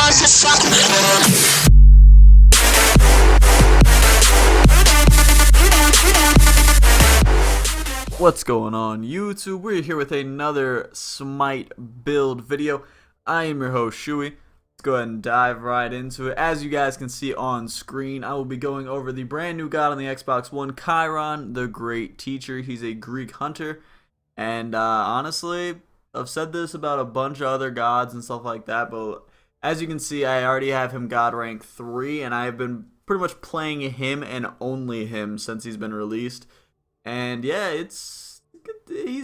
What's going on, YouTube? We're here with another Smite build video. I am your host, Shuey. Let's go ahead and dive right into it. As you guys can see on screen, I will be going over the brand new god on the Xbox One, Chiron, the Great Teacher. He's a Greek hunter, and honestly, I've said this about a bunch of other gods and stuff like that, but as you can see, I already have him god rank 3, and I have been pretty much playing him and only him since he's been released. And yeah, he's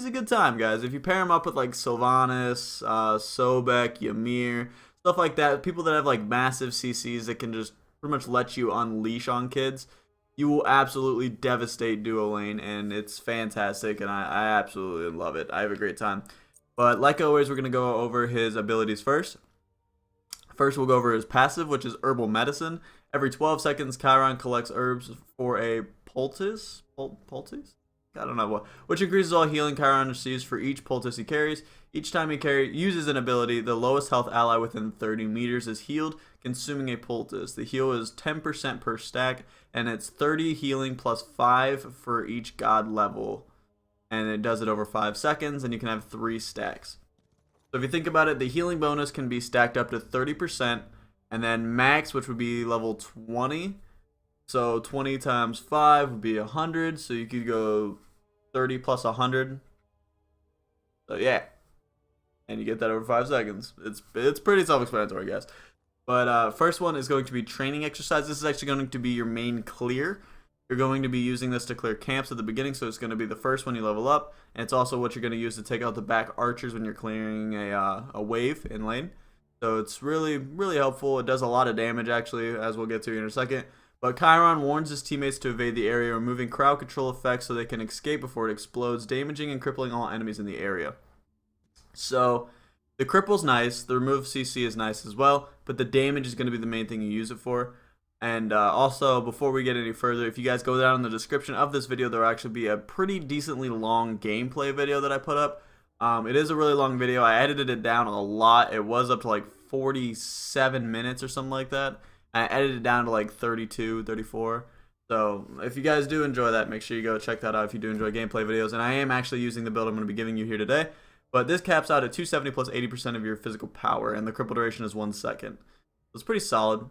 a good time, guys. If you pair him up with like Sylvanas, Sobek, Ymir, stuff like that, people that have like massive CCs that can just pretty much let you unleash on kids, you will absolutely devastate duo lane, and it's fantastic, and I absolutely love it. I have a great time. But like always, we're going to go over his abilities first. First, we'll go over his passive, which is Herbal Medicine. Every 12 seconds, Chiron collects herbs for a poultice? I don't know what. Which increases all healing Chiron receives for each poultice he carries. Each time he uses an ability, the lowest health ally within 30 meters is healed, consuming a poultice. The heal is 10% per stack, and it's 30 healing plus 5 for each god level. And it does it over 5 seconds, and you can have 3 stacks. So if you think about it, the healing bonus can be stacked up to 30%, and then max, which would be level 20. So 20 times 5 would be 100, so you could go 30 plus 100. So yeah, and you get that over 5 seconds. It's pretty self-explanatory, guys. But first one is going to be training exercise. This is actually going to be your main clear. You're going to be using this to clear camps at the beginning, so it's going to be the first one you level up, and it's also what you're going to use to take out the back archers when you're clearing a wave in lane. So it's really, really helpful. It does a lot of damage, actually, as we'll get to in a second. But Chiron warns his teammates to evade the area, removing crowd control effects so they can escape before it explodes, damaging and crippling all enemies in the area. So the cripple's nice, the remove CC is nice as well, but the damage is going to be the main thing you use it for. And also, before we get any further, if you guys go down in the description of this video, there will actually be a pretty decently long gameplay video that I put up. It is a really long video. I edited it down a lot. It was up to like 47 minutes or something like that. I edited it down to like 32, 34. So if you guys do enjoy that, make sure you go check that out if you do enjoy gameplay videos. And I am actually using the build I'm going to be giving you here today. But this caps out at 270 plus 80% of your physical power, and the cripple duration is 1 second. So it's pretty solid.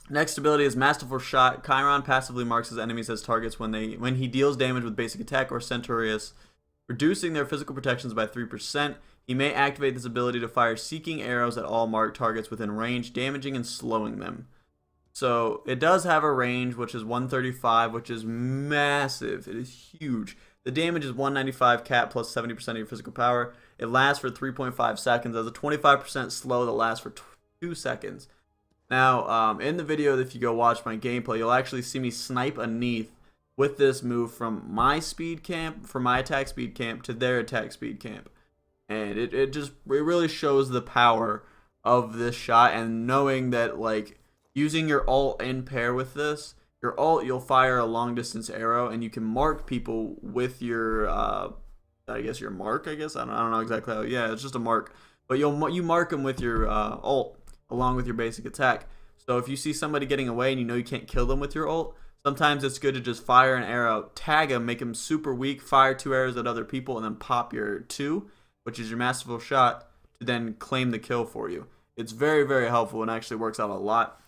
Next ability is Masterful Shot. Chiron passively marks his enemies as targets when he deals damage with basic attack or Centaurus, reducing their physical protections by 3%. He may activate this ability to fire seeking arrows at all marked targets within range, damaging and slowing them. So it does have a range, which is 135, which is massive. It is huge. The damage is 195 cap plus 70% of your physical power. It lasts for 3.5 seconds. As a 25% slow that lasts for 2 seconds. Now, in the video, if you go watch my gameplay, you'll actually see me snipe a Neath with this move from my speed camp, from my attack speed camp to their attack speed camp. And it really shows the power of this shot, and knowing that like using your ult in pair with this, your ult, you'll fire a long distance arrow and you can mark people with your I guess your mark, I don't know exactly how. Yeah, it's just a mark. But you mark them with your ult along with your basic attack. So if you see somebody getting away and you know you can't kill them with your ult, sometimes it's good to just fire an arrow, tag them, make them super weak, fire 2 arrows at other people, and then pop your 2, which is your Masterful Shot, to then claim the kill for you. It's very, very helpful and actually works out a lot.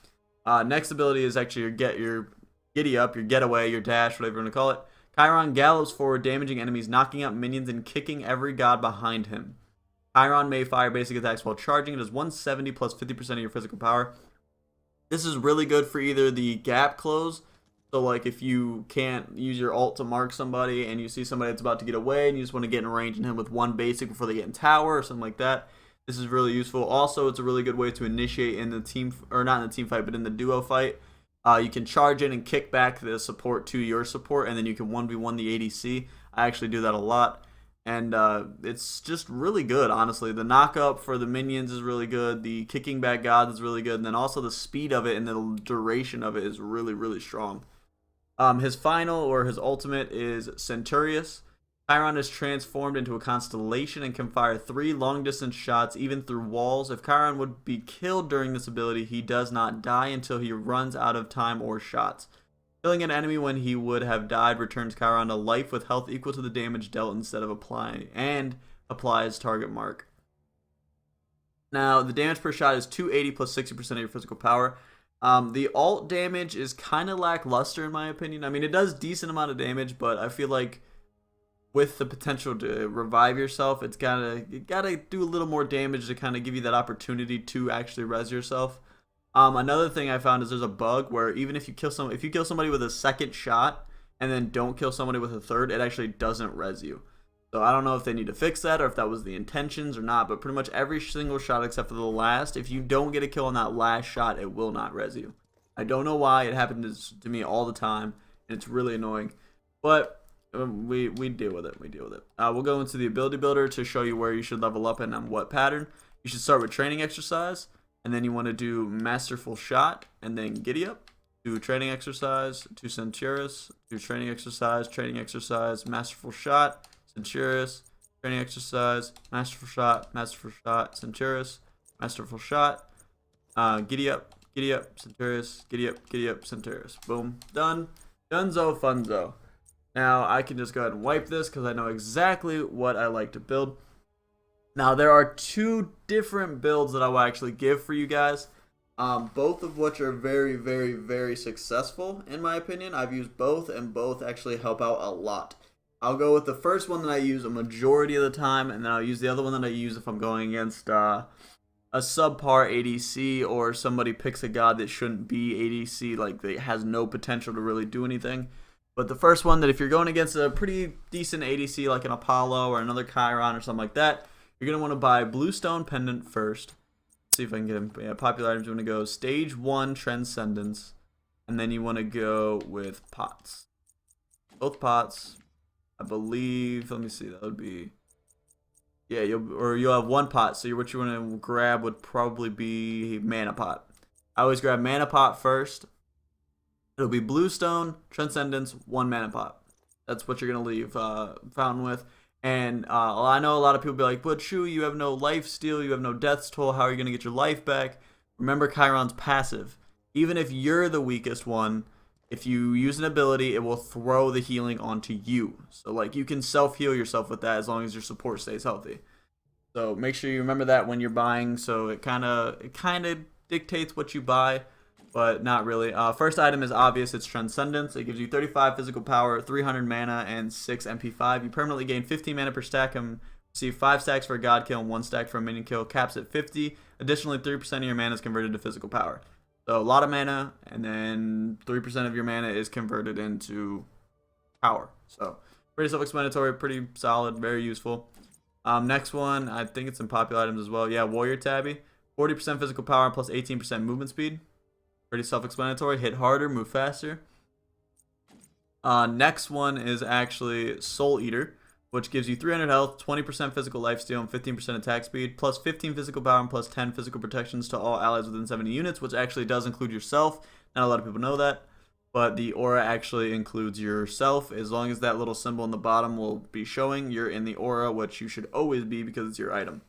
Next ability is actually your Giddy Up, your Getaway, your Dash, whatever you want to call it. Chiron gallops forward, damaging enemies, knocking out minions, and kicking every god behind him. Chiron may fire basic attacks while charging. It is 170 plus 50% of your physical power. This is really good for either the gap close. So like if you can't use your ult to mark somebody and you see somebody that's about to get away and you just want to get in range and hit him with 1 basic before they get in tower or something like that. This is really useful. Also, it's a really good way to initiate in the team, or not in the team fight, but in the duo fight. You can charge in and kick back the support to your support, and then you can 1v1 the ADC. I actually do that a lot. And it's just really good, honestly. The knock-up for the minions is really good. The kicking back gods is really good. And then also the speed of it and the duration of it is really, really strong. His final, or his ultimate, is Centaurus. Chiron is transformed into a constellation and can fire 3 long-distance shots even through walls. If Chiron would be killed during this ability, he does not die until he runs out of time or shots. Killing an enemy when he would have died returns Chiron to life with health equal to the damage dealt instead of applying, and applies target mark. Now, the damage per shot is 280 plus 60% of your physical power. The alt damage is kind of lackluster in my opinion. I mean, it does decent amount of damage, but I feel like with the potential to revive yourself, you gotta do a little more damage to kind of give you that opportunity to actually res yourself. Another thing I found is there's a bug where even if you kill somebody with a second shot and then don't kill somebody with a third, it actually doesn't res you. So I don't know if they need to fix that or if that was the intentions or not, but pretty much every single shot except for the last, if you don't get a kill on that last shot, it will not res you. I don't know why. It happens to me all the time, and it's really annoying. But we deal with it. We'll go into the ability builder to show you where you should level up and on what pattern. You should start with training exercise, and then you want to do masterful shot, and then giddy up. Do training exercise, to Centurus, do training exercise, masterful shot, Centurus, training exercise, masterful shot, Centurus, masterful shot, giddy up, Centurus, giddy up, Centurus. Boom, done. Dunzo funzo. Now I can just go ahead and wipe this because I know exactly what I like to build. Now there are 2 different builds that I will actually give for you guys, both of which are very, very, very successful in my opinion. I've used both, and both actually help out a lot. I'll go with the first one that I use a majority of the time, and then I'll use the other one that I use if I'm going against a subpar ADC, or somebody picks a god that shouldn't be ADC, like they has no potential to really do anything. But the first one, that if you're going against a pretty decent ADC like an Apollo or another Chiron or something like that, you're going to want to buy Bluestone Pendant first. Let's see if I can get him. Yeah, popular items, you want to go Stage 1 Transcendence, and then you want to go with pots. Both pots, I believe, let me see, that would be, yeah, you'll have 1 pot, so what you want to grab would probably be Mana Pot. I always grab Mana Pot first. It'll be Bluestone, Transcendence, 1 Mana Pot. That's what you're going to leave Fountain with. And I know a lot of people be like, but Shu, you have no life steal, you have no death's toll, how are you going to get your life back? Remember Chiron's passive. Even if you're the weakest one, if you use an ability, it will throw the healing onto you. So like you can self-heal yourself with that as long as your support stays healthy. So make sure you remember that when you're buying, so it kind of dictates what you buy. But not really. First item is obvious. It's Transcendence. It gives you 35 physical power, 300 mana, and 6 MP5. You permanently gain 15 mana per stack and receive 5 stacks for a god kill and 1 stack for a minion kill. Caps at 50. Additionally, 3% of your mana is converted to physical power. So a lot of mana, and then 3% of your mana is converted into power. So pretty self-explanatory, pretty solid, very useful. Next one, I think it's in popular items as well. Yeah, Warrior Tabby. 40% physical power plus 18% movement speed. Pretty self-explanatory. Hit harder, move faster. Next one is actually Soul Eater, which gives you 300 health, 20% physical lifesteal, and 15% attack speed, plus 15 physical power and plus 10 physical protections to all allies within 70 units, which actually does include yourself. Not a lot of people know that, but the aura actually includes yourself. As long as that little symbol in the bottom will be showing, you're in the aura, which you should always be because it's your item.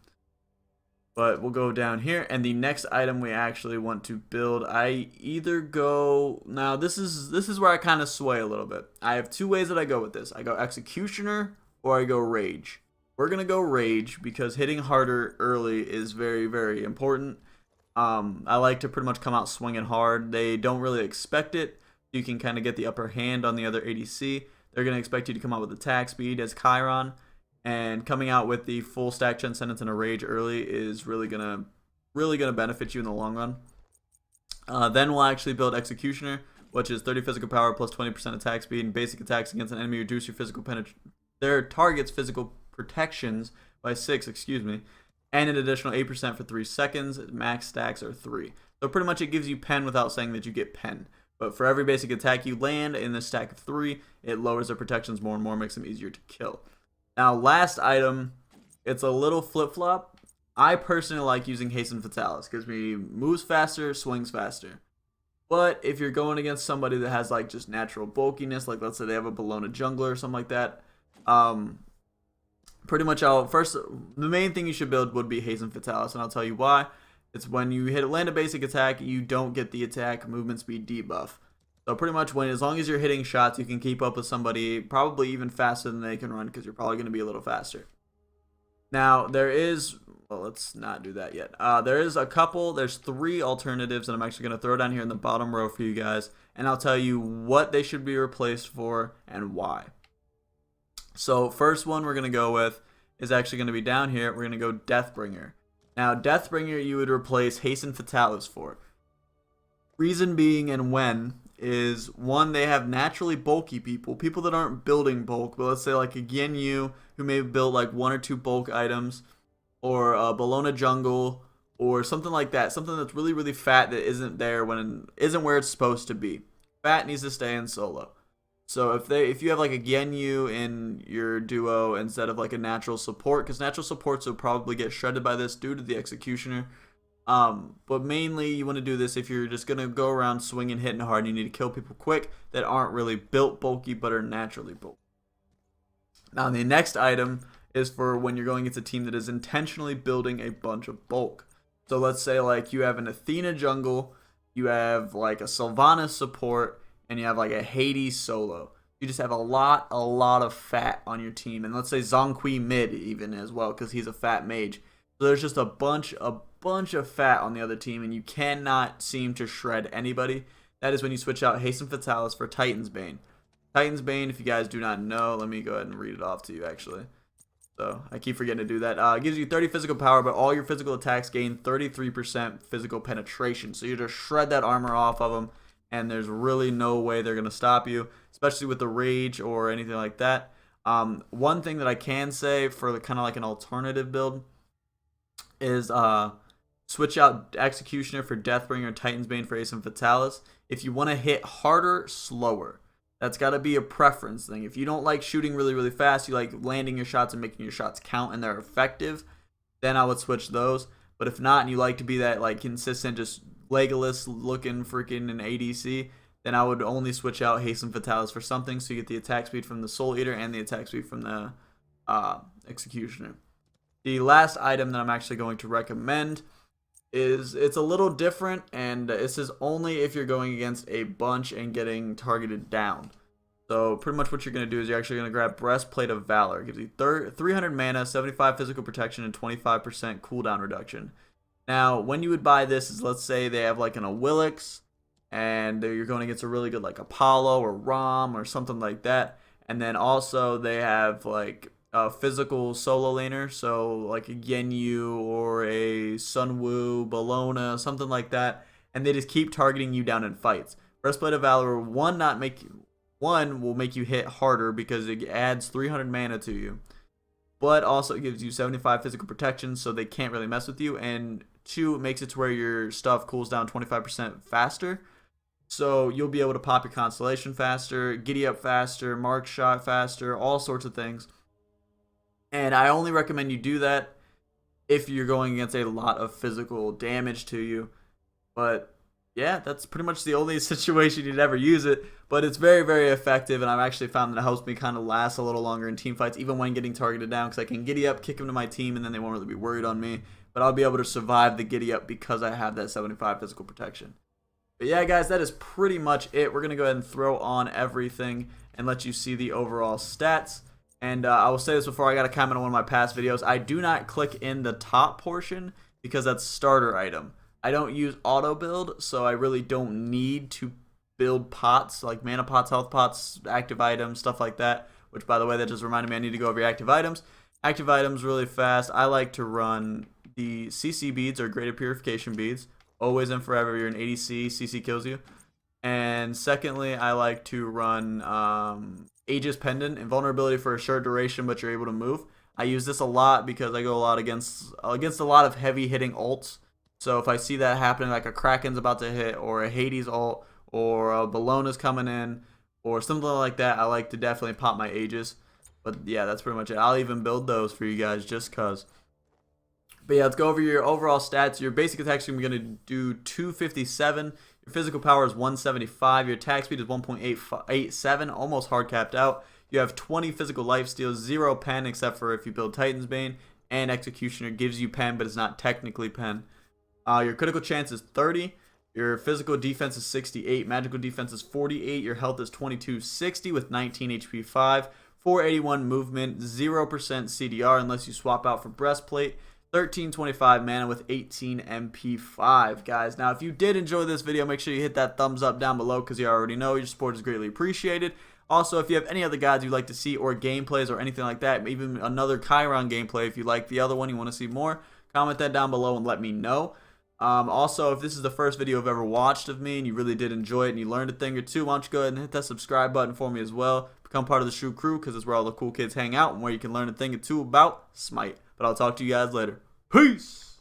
But we'll go down here, and the next item we actually want to build, I either go, now this is where I kind of sway a little bit. I have 2 ways that I go with this. I go Executioner or I go Rage. We're going to go Rage because hitting harder early is very, very important. I like to pretty much come out swinging hard. They don't really expect it. You can kind of get the upper hand on the other ADC. They're going to expect you to come out with attack speed as Chiron. And coming out with the full stack Transcendence and a Rage early is really gonna benefit you in the long run. Then we'll actually build Executioner, which is 30 physical power plus 20% attack speed, and basic attacks against an enemy reduce your their target's physical protections by 6, and an additional 8% for 3 seconds. Max stacks are 3. So pretty much it gives you pen without saying that you get pen. But for every basic attack you land in the stack of 3, it lowers their protections more and more, makes them easier to kill. Now, last item, it's a little flip-flop. I personally like using Hasten Fatalis. Gives me moves faster, swings faster. But if you're going against somebody that has like just natural bulkiness, like let's say they have a Bellona jungler or something like that, Pretty much, the main thing you should build would be Hasten Fatalis, and I'll tell you why. It's when you land a basic attack, you don't get the attack movement speed debuff. So pretty much, as long as you're hitting shots, you can keep up with somebody probably even faster than they can run, because you're probably going to be a little faster. Now well, let's not do that yet. There's 3 alternatives that I'm actually going to throw down here in the bottom row for you guys, and I'll tell you what they should be replaced for and why. So first one we're going to go with is actually going to be down here. We're going to go Deathbringer. Now, Deathbringer you would replace Hasten Fatalis for. Reason being and when is, one, they have naturally bulky people that aren't building bulk, but let's say like a Genyu who may build like 1 or 2 bulk items, or a Bologna Jungle, or something like that. Something that's really, really fat that isn't where it's supposed to be. Fat needs to stay in solo. So if you have like a Genyu in your duo instead of like a natural support, because natural supports will probably get shredded by this due to the Executioner. But mainly you want to do this if you're just going to go around swinging, hitting hard, and you need to kill people quick that aren't really built bulky but are naturally bulky. Now the next item is for when you're going against a team that is intentionally building a bunch of bulk. So let's say like you have an Athena jungle, you have like a Sylvanas support, and you have like a Hades solo. You just have a lot of fat on your team. And let's say Zhonghui mid even as well, because he's a fat mage. So there's just a bunch of fat on the other team, and you cannot seem to shred anybody. That is when you switch out Hasten Fatalis for Titan's Bane. Titan's Bane, if you guys do not know, let me go ahead and read it off to you actually. So I keep forgetting to do that. It gives you 30 physical power, but all your physical attacks gain 33% physical penetration. So you just shred that armor off of them, and there's really no way they're going to stop you, especially with the rage or anything like that. One thing that I can say for kind of like an alternative build is switch out Executioner for Deathbringer and Titan's Bane for Hasten Fatalis. If you want to hit harder, slower. That's got to be a preference thing. If you don't like shooting really, really fast, you like landing your shots and making your shots count and they're effective, then I would switch those. But if not, and you like to be that like consistent, just Legolas looking freaking an ADC, then I would only switch out Hasten Fatalis for something, so you get the attack speed from the Soul Eater and the attack speed from the Executioner. The last item that I'm actually going to recommend is, it's a little different, and this is only if you're going against a bunch and getting targeted down. So pretty much what you're going to do is you're actually going to grab Breastplate of Valor. It gives you 300 mana, 75 physical protection, and 25% cooldown reduction. Now, when you would buy this is, let's say they have like an Awilix, and you're going against a really good like Apollo or Rom or something like that. And then also they have like a physical solo laner, so like a Genyu or a Sunwoo, Bologna, something like that, and they just keep targeting you down in fights. Breastplate of Valor, one will make you hit harder because it adds 300 mana to you, but also gives you 75 physical protection, so they can't really mess with you, and 2, it makes it to where your stuff cools down 25% faster. So you'll be able to pop your Constellation faster, Giddy Up faster, Mark Shot faster, all sorts of things. And I only recommend you do that if you're going against a lot of physical damage to you. But yeah, that's pretty much the only situation you'd ever use it. But it's very, very effective, and I've actually found that it helps me kind of last a little longer in team fights, even when getting targeted down, because I can Giddy Up, kick them to my team, and then they won't really be worried on me. But I'll be able to survive the Giddy Up because I have that 75 physical protection. But yeah, guys, that is pretty much it. We're going to go ahead and throw on everything and let you see the overall stats. And I will say this before I got a comment on one of my past videos. I do not click in the top portion because that's starter item. I don't use auto build, so I really don't need to build pots, like mana pots, health pots, active items, stuff like that. Which, by the way, that just reminded me I need to go over your active items. Active items really fast. I like to run the CC beads, or Greater Purification beads. Always and forever, you're an ADC, CC kills you. And secondly, I like to run Aegis Pendant, invulnerability for a short duration, but you're able to move. I use this a lot because I go a lot against a lot of heavy hitting ults. So if I see that happening, like a Kraken's about to hit, or a Hades ult, or a Bologna's coming in, or something like that, I like to definitely pop my Aegis. But yeah, that's pretty much it. I'll even build those for you guys just cause. But yeah, let's go over your overall stats. Your basic attack is going to do 257. Your physical power is 175. Your attack speed is 1.87, almost hard capped out. You have 20 physical life steals, 0 pen except for if you build Titan's Bane, and Executioner gives you pen but it's not technically pen. Your critical chance is 30. Your physical defense is 68. Magical defense is 48. Your health is 2260 with 19 HP 5. 481 movement. 0% CDR unless you swap out for breastplate. 1325 mana with 18 MP 5. Guys, now if you did enjoy this video, make sure you hit that thumbs up down below because you already know your support is greatly appreciated. Also, if you have any other guides you'd like to see or gameplays or anything like that, even another Chiron gameplay, if you like the other one, you want to see more, comment that down below and let me know. Also, if this is the first video I've ever watched of me and you really did enjoy it and you learned a thing or two, why don't you go ahead and hit that subscribe button for me as well. Become part of the Shrew Crew because it's where all the cool kids hang out and where you can learn a thing or two about Smite. But I'll talk to you guys later. Peace!